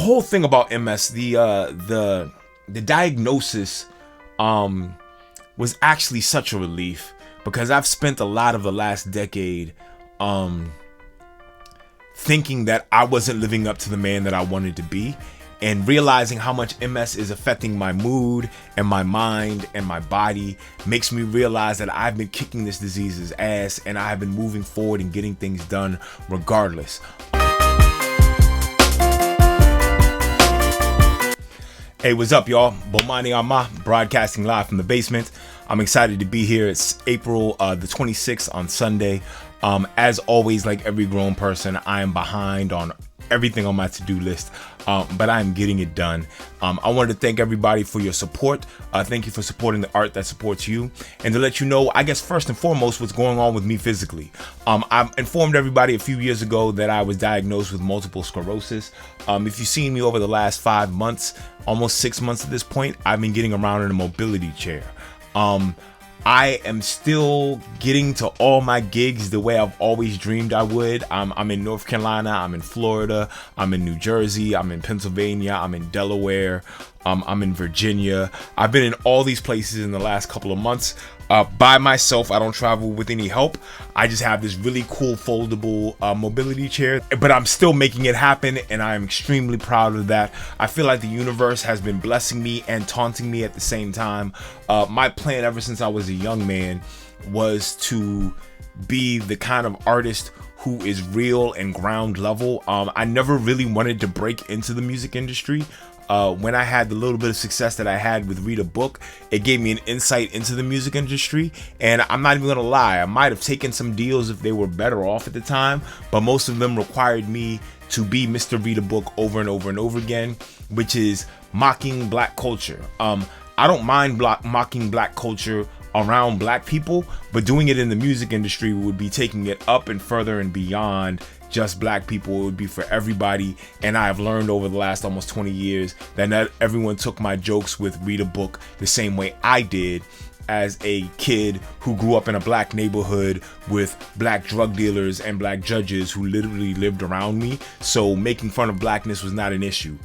whole thing about MS, the diagnosis was actually such a relief, because I've spent a lot of the last decade thinking that I wasn't living up to the man that I wanted to be, and realizing how much MS is affecting my mood and my mind and my body makes me realize that I've been kicking this disease's ass, and I have been moving forward and getting things done regardless. Hey, what's up, y'all? Bomani Armah, broadcasting live from the basement. I'm excited to be here. It's April the 26th on Sunday. As always, like every grown person, I am behind on everything on my to-do list, but I'm getting it done. I wanted to thank everybody for your support. Thank you for supporting the art that supports you, and to let you know, I guess first and foremost, what's going on with me physically. I informed everybody a few years ago that I was diagnosed with multiple sclerosis. If you've seen me over the last 5 months, almost 6 months at this point, I've been getting around in a mobility chair. I am still getting to all my gigs the way I've always dreamed I would. I'm in North Carolina, I'm in Florida, I'm in New Jersey, I'm in Pennsylvania, I'm in Delaware, I'm in Virginia. I've been in all these places in the last couple of months by myself. I don't travel with any help. I just have this really cool foldable mobility chair, but I'm still making it happen, and I'm extremely proud of that. I feel like the universe has been blessing me and taunting me at the same time. My plan ever since I was a young man was to be the kind of artist who is real and ground level. I never really wanted to break into the music industry. When I had the little bit of success that I had with Read a Book, it gave me an insight into the music industry, and I'm not even gonna lie, I might have taken some deals if they were better off at the time, but most of them required me to be Mr. Read a Book over and over and over again, which is mocking black culture. I don't mind mocking black culture around black people, but doing it in the music industry would be taking it up and further and beyond just black people. It would be for everybody, and I have learned over the last almost 20 years that not everyone took my jokes with Read a Book the same way I did as a kid who grew up in a black neighborhood with black drug dealers and black judges who literally lived around me. So making fun of blackness was not an issue.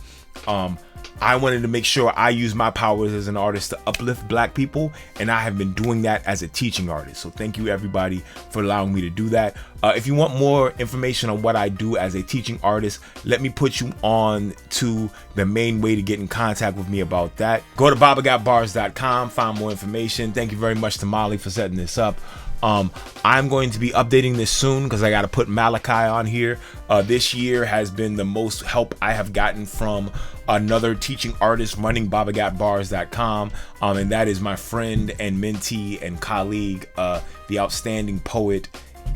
I wanted to make sure I use my powers as an artist to uplift black people, and I have been doing that as a teaching artist. So thank you everybody for allowing me to do that. If you want more information on what I do as a teaching artist, let me put you on to the main way to get in contact with me about that. Go to babagotbars.com, find more information. Thank you very much to Molly for setting this up. I'm going to be updating this soon because I got to put Malachi on here. This year has been the most help I have gotten from another teaching artist running babagotbars.com, and that is my friend and mentee and colleague, the outstanding poet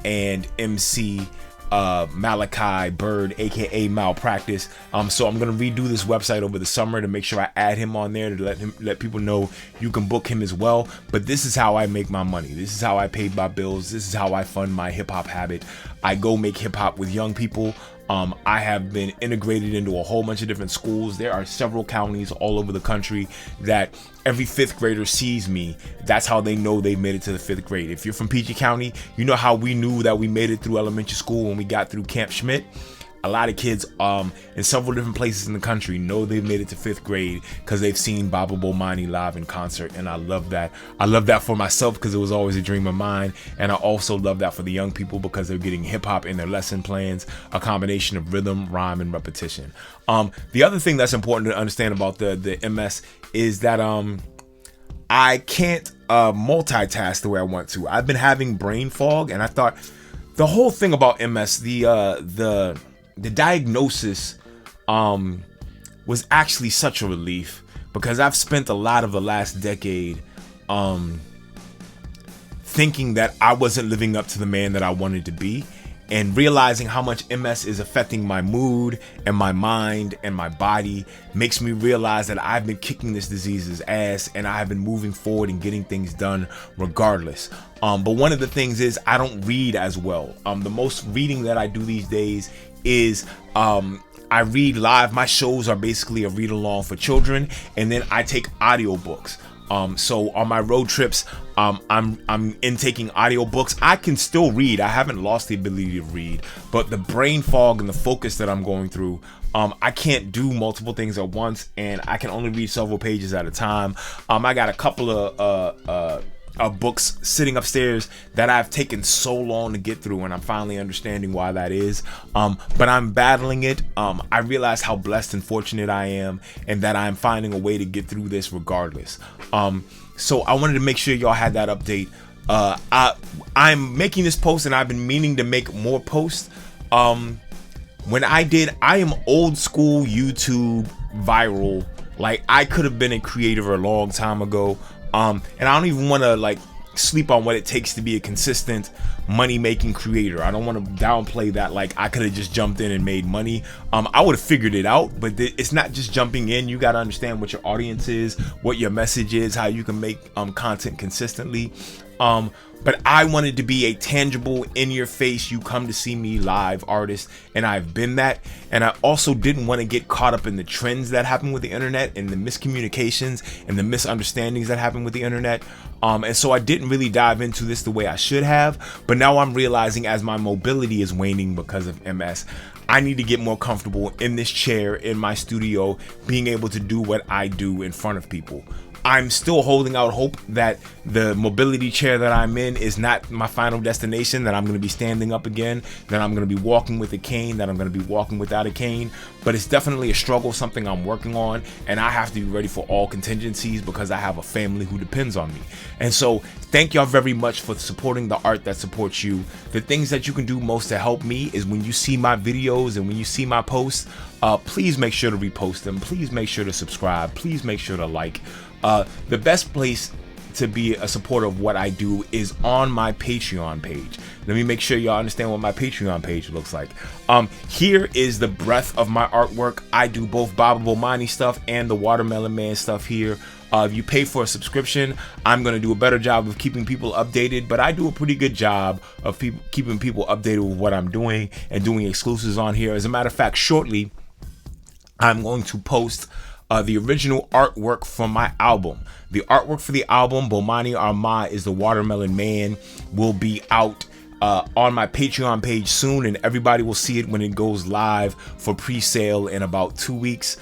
and MC Malachi Bird, aka Malpractice. So I'm gonna redo this website over the summer to make sure I add him on there to let people know you can book him as well. But this is how I make my money. This is how I pay my bills. This is how I fund my hip hop habit. I go make hip hop with young people. I have been integrated into a whole bunch of different schools. There are several counties all over the country that every 5th grader sees me. That's how they know they made it to the 5th grade. If you're from PG County, you know how we knew that we made it through elementary school when we got through Camp Schmidt. A lot of kids in several different places in the country know they've made it to 5th grade because they've seen Baba Bomani live in concert, and I love that. I love that for myself because it was always a dream of mine, and I also love that for the young people because they're getting hip-hop in their lesson plans, a combination of rhythm, rhyme, and repetition. The other thing that's important to understand about the MS is that I can't multitask the way I want to. I've been having brain fog, and I thought the whole thing about MS, the diagnosis was actually such a relief because I've spent a lot of the last decade thinking that I wasn't living up to the man that I wanted to be, and realizing how much MS is affecting my mood and my mind and my body makes me realize that I've been kicking this disease's ass, and I have been moving forward and getting things done regardless. But one of the things is I don't read as well. The most reading that I do these days is I read live. My shows are basically a read along for children, and then I take audiobooks. So on my road trips, I'm intaking audiobooks. I can still read. I haven't lost the ability to read, but the brain fog and the focus that I'm going through I can't do multiple things at once, and I can only read several pages at a time. I got a couple of books sitting upstairs that I've taken so long to get through, and I'm finally understanding why that is. But I'm battling it. I realize how blessed and fortunate I am, and that I'm finding a way to get through this regardless. So I wanted to make sure y'all had that update. I'm making this post, and I've been meaning to make more posts. I am old school YouTube viral. Like, I could have been a creator a long time ago. And I don't even want to like sleep on what it takes to be a consistent money making creator. I don't want to downplay that. Like, I could have just jumped in and made money. I would have figured it out, but it's not just jumping in. You got to understand what your audience is, what your message is, how you can make content consistently. But I wanted to be a tangible, in your face, you come to see me live artist, and I've been that. And I also didn't want to get caught up in the trends that happen with the internet, and the miscommunications and the misunderstandings that happen with the internet. And so I didn't really dive into this the way I should have. But now I'm realizing, as my mobility is waning because of MS, I need to get more comfortable in this chair in my studio, being able to do what I do in front of people. I'm still holding out hope that the mobility chair that I'm in is not my final destination, that I'm going to be standing up again, that I'm going to be walking with a cane, that I'm going to be walking without a cane. But it's definitely a struggle, something I'm working on, and I have to be ready for all contingencies because I have a family who depends on me. And so thank y'all very much for supporting the art that supports you. The things that you can do most to help me is when you see my videos and when you see my posts, please make sure to repost them. Please make sure to subscribe. Please make sure to like. The best place to be a supporter of what I do is on my Patreon page. Let me make sure y'all understand what my Patreon page looks like. Here is the breadth of my artwork. I do both Bomani stuff and the Watermelon Man stuff here. If you pay for a subscription, I'm going to do a better job of keeping people updated, but I do a pretty good job of keeping people updated with what I'm doing and doing exclusives on here. As a matter of fact, shortly, I'm going to post the original artwork from my album. The artwork for the album, Bomani Armah is the Watermelon Man, will be out on my Patreon page soon, and everybody will see it when it goes live for pre-sale in about 2 weeks.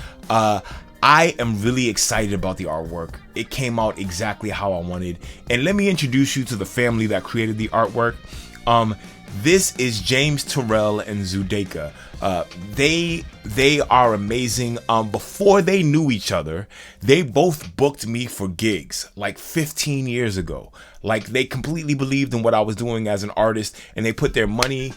I am really excited about the artwork. It came out exactly how I wanted. And let me introduce you to the family that created the artwork. This is James Terrell and Zudeka. They are amazing. Before they knew each other, they both booked me for gigs like 15 years ago. Like, they completely believed in what I was doing as an artist, and they put their money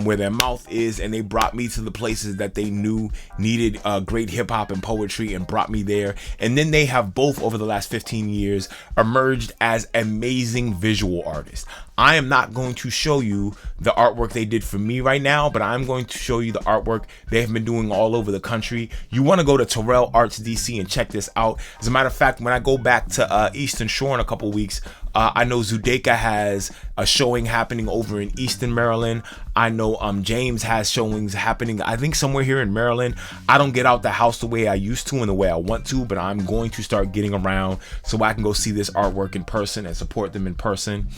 where their mouth is, and they brought me to the places that they knew needed great hip hop and poetry, and brought me there. And then they have both, over the last 15 years, emerged as amazing visual artists. I am not going to show you the artwork they did for me right now, but I'm going to show you the artwork they have been doing all over the country. You want to go to Terrell Arts DC and check this out. As a matter of fact, when I go back to Eastern Shore in a couple weeks, I know Zudeka has a showing happening over in Easton, Maryland. I know James has showings happening, I think, somewhere here in Maryland. I don't get out the house the way I used to and the way I want to, but I'm going to start getting around so I can go see this artwork in person and support them in person.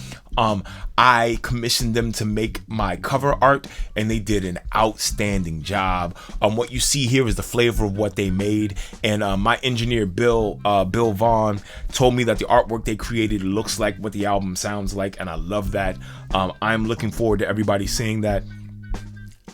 I commissioned them to make my cover art, and they did an outstanding job. What you see here is the flavor of what they made, and my engineer Bill Vaughn told me that the artwork they created looks like what the album sounds like, and I love that. I'm looking forward to everybody seeing that.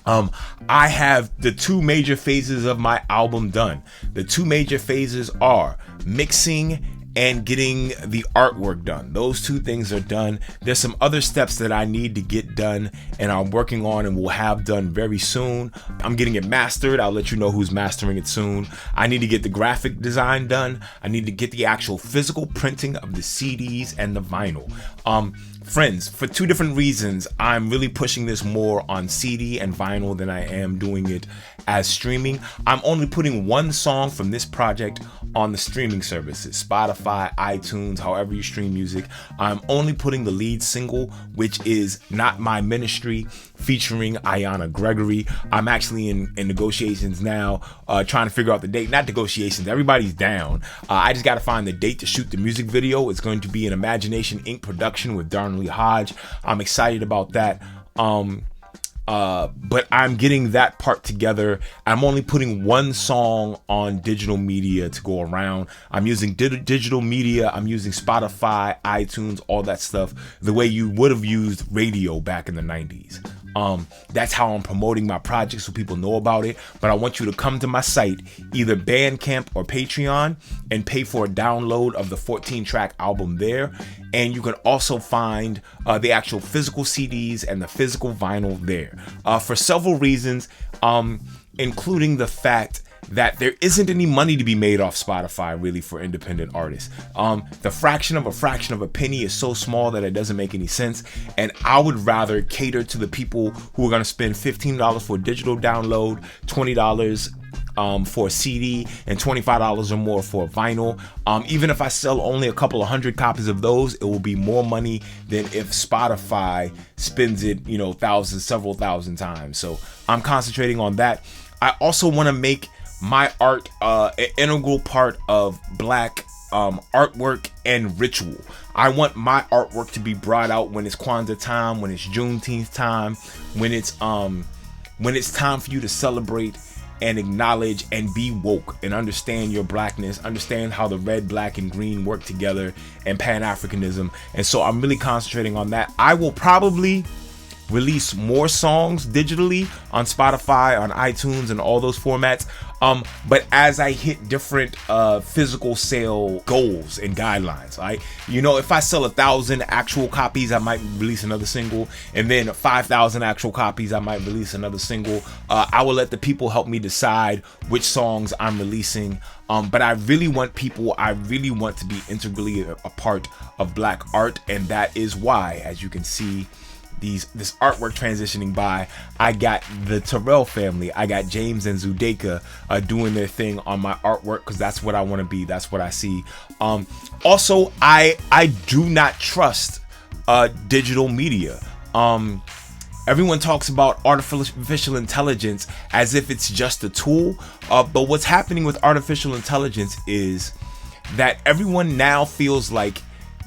I have the 2 major phases of my album done. The 2 major phases are mixing and getting the artwork done. Those 2 things are done. There's some other steps that I need to get done, and I'm working on and will have done very soon. I'm getting it mastered. I'll let you know who's mastering it soon. I need to get the graphic design done. I need to get the actual physical printing of the CDs and the vinyl. Friends, for 2 different reasons, I'm really pushing this more on CD and vinyl than I am doing it as streaming. I'm only putting 1 song from this project on the streaming services, Spotify, iTunes, however you stream music. I'm only putting the lead single, which is Not My Ministry, featuring Ayana Gregory. I'm actually in negotiations now, trying to figure out the date. Not negotiations, everybody's down. I just got to find the date to shoot the music video. It's going to be an Imagination Inc. production with Darnley Hodge. I'm excited about that. But I'm getting that part together. I'm only putting one song on digital media to go around. I'm using digital media. I'm using Spotify, iTunes, all that stuff, the way you would have used radio back in the 90s. That's how I'm promoting my project, so people know about it. But I want you to come to my site, either Bandcamp or Patreon, and pay for a download of the 14-track album there. And you can also find the actual physical CDs and the physical vinyl there, for several reasons, including the fact that there isn't any money to be made off Spotify really for independent artists. The fraction of a penny is so small that it doesn't make any sense. And I would rather cater to the people who are going to spend $15 for a digital download, $20 for a CD, and $25 or more for a vinyl. Even if I sell only a couple of hundred copies of those, it will be more money than if Spotify spends it, several thousand times. So I'm concentrating on that. I also want to make my art an integral part of Black artwork and ritual. I want my artwork to be brought out when it's Kwanzaa time, when it's Juneteenth time, when it's time for you to celebrate and acknowledge and be woke and understand your blackness, understand how the red, black, and green work together, and Pan-Africanism. And so I'm really concentrating on that. I will probably release more songs digitally on Spotify, on iTunes, and all those formats. But as I hit different physical sale goals and guidelines, right? If I sell 1,000 actual copies, I might release another single, and then 5,000 actual copies, I might release another single. I will let the people help me decide which songs I'm releasing. But I really want to be integrally a part of Black art, and that is why, as you can see, this artwork transitioning by, I got the Terrell family, I got James and Zudeka doing their thing on my artwork, because that's what I want to be, that's what I see. Also, I do not trust digital media. Everyone talks about artificial intelligence as if it's just a tool, but what's happening with artificial intelligence is that everyone now feels like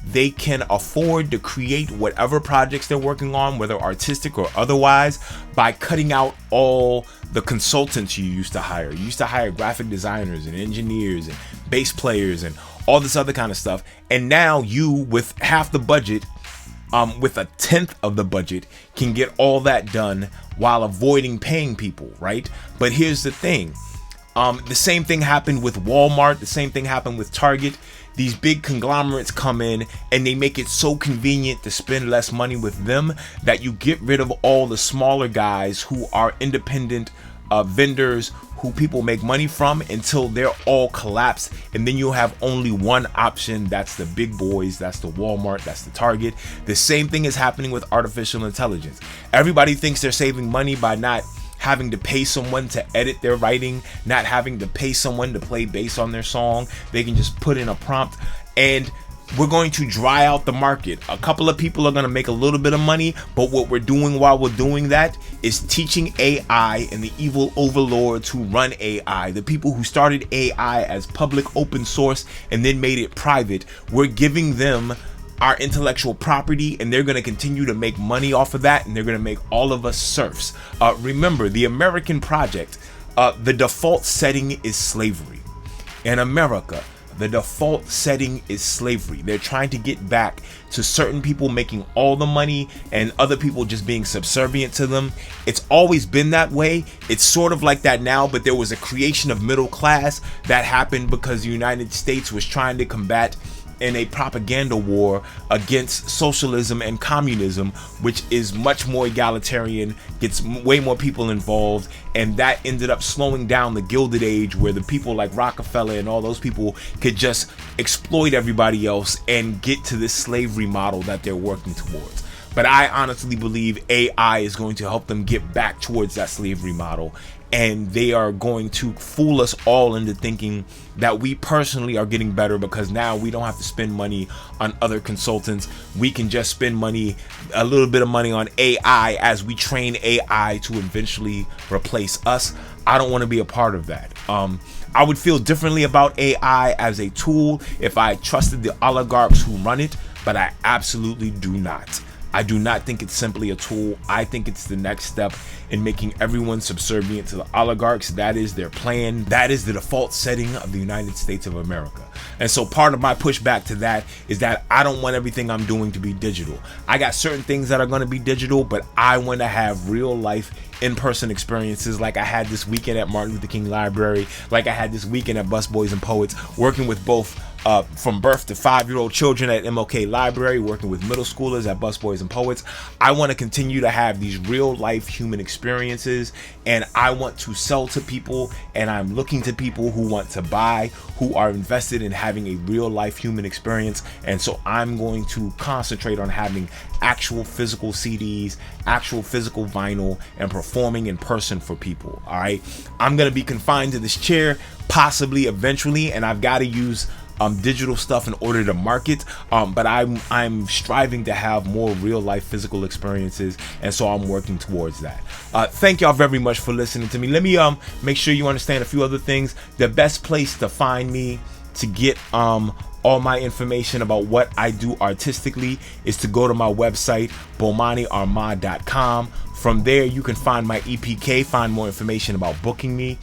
they can afford to create whatever projects they're working on, whether artistic or otherwise, by cutting out all the consultants you used to hire. You used to hire graphic designers and engineers and bass players and all this other kind of stuff. And now you, with half the budget, with a tenth of the budget, can get all that done while avoiding paying people, right? But here's the thing. The same thing happened with Walmart. The same thing happened with Target. These big conglomerates come in and they make it so convenient to spend less money with them that you get rid of all the smaller guys who are independent vendors who people make money from until they're all collapsed. And then you'll have only one option. That's the big boys. That's the Walmart. That's the Target. The same thing is happening with artificial intelligence. Everybody thinks they're saving money by not having to pay someone to edit their writing, not having to pay someone to play bass on their song. They can just put in a prompt, and we're going to dry out the market. A couple of people are going to make a little bit of money, but what we're doing while we're doing that is teaching AI and the evil overlords who run AI, the people who started AI as public open source and then made it private. We're giving them our intellectual property, and they're going to continue to make money off of that, and they're going to make all of us serfs. Remember, the American project, the default setting is slavery. In America, the default setting is slavery. They're trying to get back to certain people making all the money and other people just being subservient to them. It's always been that way. It's sort of like that now, but there was a creation of middle class that happened because the United States was trying to combat in a propaganda war against socialism and communism, which is much more egalitarian, gets way more people involved, and that ended up slowing down the Gilded Age, where the people like Rockefeller and all those people could just exploit everybody else and get to this slavery model that they're working towards. But I honestly believe AI is going to help them get back towards that slavery model, and they are going to fool us all into thinking that we personally are getting better because now we don't have to spend money on other consultants. We can just spend money, a little bit of money on AI as we train AI to eventually replace us. I don't want to be a part of that. I would feel differently about AI as a tool if I trusted the oligarchs who run it, but I absolutely do not. I do not think it's simply a tool. I think it's the next step in making everyone subservient to the oligarchs. That is their plan. That is the default setting of the United States of America. And so part of my pushback to that is that I don't want everything I'm doing to be digital. I got certain things that are going to be digital, but I want to have real life in-person experiences like I had this weekend at Martin Luther King Library, like I had this weekend at Busboys and Poets, working with both from birth to 5-year-old children at MLK Library, working with middle schoolers at Busboys and Poets. I want to continue to have these real life human experiences, and I want to sell to people, and I'm looking to people who want to buy, who are invested in having a real life human experience. And so I'm going to concentrate on having actual physical CDs, actual physical vinyl, and performing in person for people. All right, I'm gonna be confined to this chair possibly eventually, and I've got to use digital stuff in order to market, but I'm striving to have more real life physical experiences, and so I'm working towards that. Thank y'all very much for listening to me. Let me make sure you understand a few other things. The best place to find me, to get all my information about what I do artistically, is to go to my website, BomaniArmah.com. From there, you can find my EPK, find more information about booking me.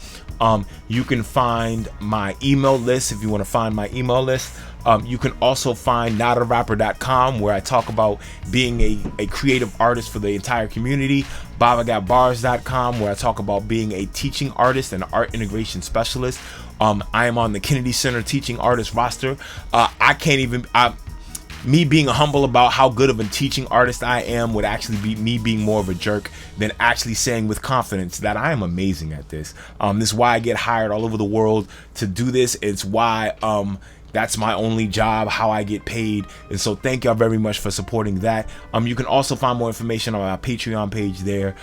You can find my email list if you want to find my email list. You can also find notarapper.com, where I talk about being a creative artist for the entire community. BabaGotBars.com, where I talk about being a teaching artist and art integration specialist. I am on the Kennedy Center teaching artist roster. Me being humble about how good of a teaching artist I am would actually be me being more of a jerk than actually saying with confidence that I am amazing at this. This is why I get hired all over the world to do this. It's why that's my only job, how I get paid. And so thank y'all very much for supporting that. You can also find more information on our Patreon page there.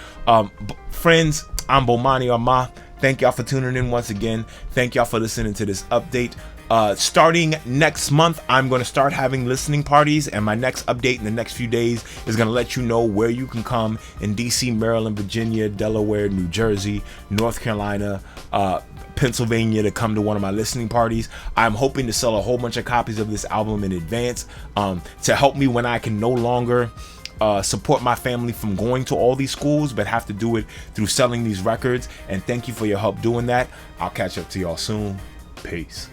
Friends, I'm Bomani Armah. Thank y'all for tuning in once again. Thank y'all for listening to this update. Starting next month, I'm going to start having listening parties, and my next update in the next few days is going to let you know where you can come in DC, Maryland, Virginia, Delaware, New Jersey, North Carolina, Pennsylvania, to come to one of my listening parties. I'm hoping to sell a whole bunch of copies of this album in advance to help me when I can no longer support my family from going to all these schools, but have to do it through selling these records. And thank you for your help doing that. I'll catch up to y'all soon. Peace.